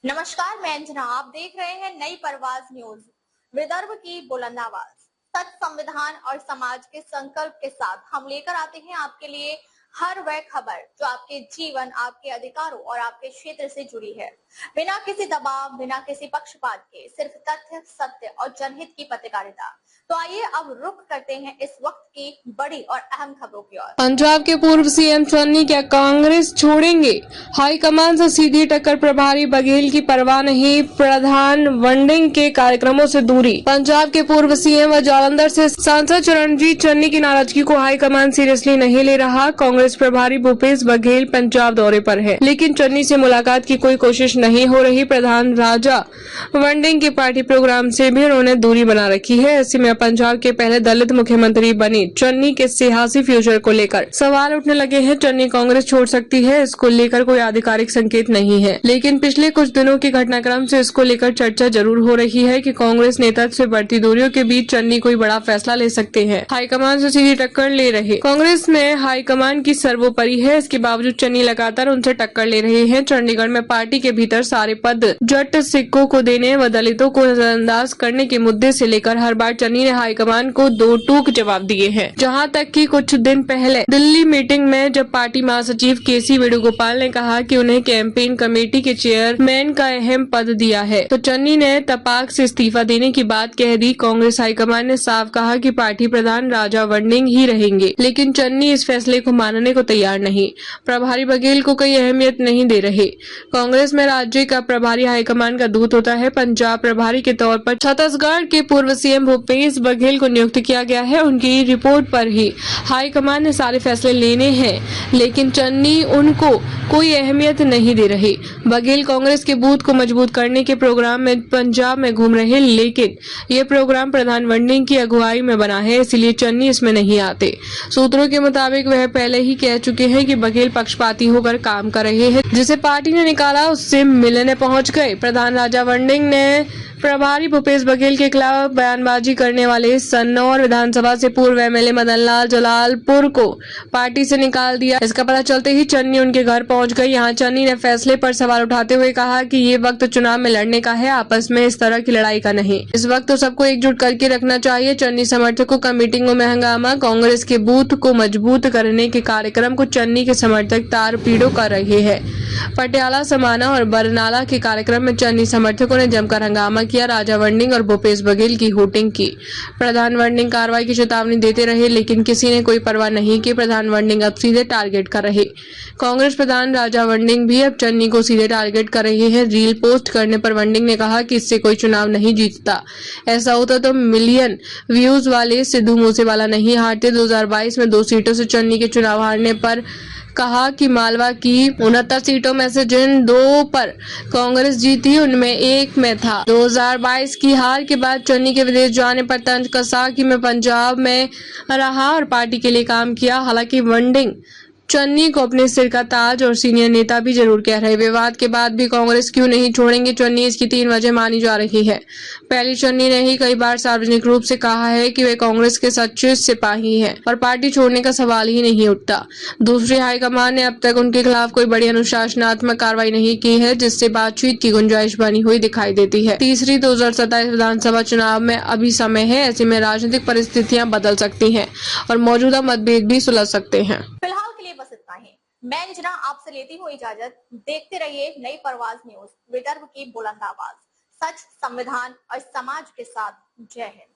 नमस्कार, मैं अंजना। आप देख रहे हैं नई परवाज न्यूज। विदर्भ की बुलंद आवाज, सच, संविधान और समाज के संकल्प के साथ हम लेकर आते हैं आपके लिए हर वह खबर जो आपके जीवन, आपके अधिकारों और आपके क्षेत्र से जुड़ी है। बिना किसी दबाव, बिना किसी पक्षपात के, सिर्फ तथ्य, सत्य और जनहित की पत्रकारिता। तो आइए अब रुख करते हैं इस वक्त की बड़ी और अहम खबरों की ओर। पंजाब के पूर्व सीएम चन्नी क्या कांग्रेस छोड़ेंगे? हाईकमान से सीधी टक्कर, प्रभारी बघेल की परवाह नहीं, प्रधान वंडिंग के कार्यक्रमों से दूरी। पंजाब के पूर्व सीएम व जालंधर से सांसद चरणजीत चन्नी की नाराजगी को हाईकमान सीरियसली नहीं ले रहा। कांग्रेस प्रभारी भूपेश बघेल पंजाब दौरे पर है, लेकिन चन्नी से मुलाकात की कोई कोशिश नहीं हो रही। प्रधान राजा वंडिंग के पार्टी प्रोग्राम से भी उन्होंने दूरी बना रखी है। ऐसे में पंजाब के पहले दलित मुख्यमंत्री बने चन्नी के सियासी फ्यूचर को लेकर सवाल उठने लगे हैं। चन्नी कांग्रेस छोड़ सकती है, इसको लेकर कोई आधिकारिक संकेत नहीं है, लेकिन पिछले कुछ दिनों के घटनाक्रम से इसको लेकर चर्चा जरूर हो रही है कि कांग्रेस नेतृत्व से बढ़ती दूरियों के बीच चन्नी कोई बड़ा फैसला ले सकते हैं। हाईकमान से सीधी टक्कर ले रहे कांग्रेस में हाईकमान की सर्वोपरि है, इसके बावजूद चन्नी लगातार उनसे टक्कर ले रहे हैं। चंडीगढ़ में पार्टी के भीतर सारे पद जट सिक्कों को देने व दलितों को नजरअंदाज करने के मुद्दे से लेकर हर बार चन्नी ने हाईकमान को दो टूक जवाब दिए हैं। जहां तक कि कुछ दिन पहले दिल्ली मीटिंग में जब पार्टी महासचिव केसी वेणुगोपाल ने कहा कि उन्हें कैंपेन कमेटी के चेयरमैन का अहम पद दिया है, तो चन्नी ने तपाक से इस्तीफा देने की बात कह दी। कांग्रेस हाईकमान ने साफ कहा कि पार्टी प्रधान राजा वंडिंग ही रहेंगे, लेकिन चन्नी इस फैसले को मानने को तैयार नहीं। प्रभारी बघेल को कोई अहमियत नहीं दे रहे। कांग्रेस में राज्य का प्रभारी हाईकमान का दूत होता है। पंजाब प्रभारी के तौर पर छत्तीसगढ़ के पूर्व सीएम भूपेश बघेल को नियुक्त किया गया है। उनकी रिपोर्ट पर ही हाईकमान ने सारे फैसले लेने हैं, लेकिन चन्नी उनको कोई अहमियत नहीं दे रहे। बघेल कांग्रेस के बूथ को मजबूत करने के प्रोग्राम में पंजाब में घूम रहे, लेकिन ये प्रोग्राम प्रधान वंडिंग की अगुवाई में बना है, इसलिए चन्नी इसमें नहीं आते। सूत्रों के मुताबिक वह पहले ही कह चुके हैं कि बघेल पक्षपाती होकर काम कर रहे हैं, जिसे पार्टी ने निकाला उससे मिलने पहुंच गए। प्रधान राजा वंडिंग ने प्रभारी भूपेश बघेल के खिलाफ बयानबाजी करने वाले सन्नौर विधानसभा से पूर्व एमएलए मदन लाल जलालपुर को पार्टी से निकाल दिया। इसका पता चलते ही चन्नी उनके घर पहुंच गई। यहां चन्नी ने फैसले पर सवाल उठाते हुए कहा कि ये वक्त चुनाव में लड़ने का है, आपस में इस तरह की लड़ाई का नहीं। इस वक्त तो सबको एकजुट करके रखना चाहिए। चन्नी समर्थकों का मीटिंगों में हंगामा, कांग्रेस के बूथ को मजबूत करने के कार्यक्रम को चन्नी के समर्थक तार पीड़ो कर रहे हैं। पटियाला, समाना और बरनाला के कार्यक्रम में चन्नी समर्थकों ने जमकर हंगामा किया। राजा वंडिंग और भूपेश बघेल की होटिंग की। प्रधान वंडिंग कार्रवाई की चेतावनी देते रहे, लेकिन किसी ने कोई परवाह नहीं की। प्रधान वंडिंग अब सीधे टारगेट कर रहे। कांग्रेस प्रधान राजा वंडिंग भी अब चन्नी को सीधे टारगेट कर रहे हैं। रील पोस्ट करने पर वंडिंग ने कहा कि इससे कोई चुनाव नहीं जीतता। ऐसा होता तो मिलियन व्यूज वाले सिद्धू मूसेवाला नहीं हारते। 2022 में 2 सीटों से चन्नी के चुनाव हारने पर कहा कि मालवा की 69 सीटों में से जिन 2 पर कांग्रेस जीती, उनमें एक में था। 2022 की हार के बाद चन्नी के विदेश जाने पर तंज कसा कि मैं पंजाब में रहा और पार्टी के लिए काम किया। हालांकि वंडिंग चन्नी को अपने सिर का ताज और सीनियर नेता भी जरूर कह रहे। विवाद के बाद भी कांग्रेस क्यों नहीं छोड़ेंगे चन्नी, इसकी 3 वजह मानी जा रही है। पहली, चन्नी ने ही कई बार सार्वजनिक रूप से कहा है कि वे कांग्रेस के सच्चे सिपाही हैं और पार्टी छोड़ने का सवाल ही नहीं उठता। दूसरी, हाईकमान ने अब तक उनके खिलाफ कोई बड़ी अनुशासनात्मक कार्रवाई नहीं की है, जिससे बातचीत की गुंजाइश बनी हुई दिखाई देती है। तीसरी, 2027 विधानसभा चुनाव में अभी समय है। ऐसे में राजनीतिक परिस्थितियां बदल सकती हैं और मौजूदा मतभेद भी सुलझ सकते हैं। बस इतना ही। मैं अंजना आपसे लेती हूँ इजाजत। देखते रहिए नई परवाज न्यूज, विदर्भ की बुलंद आवाज, सच, संविधान और समाज के साथ। जय हिंद।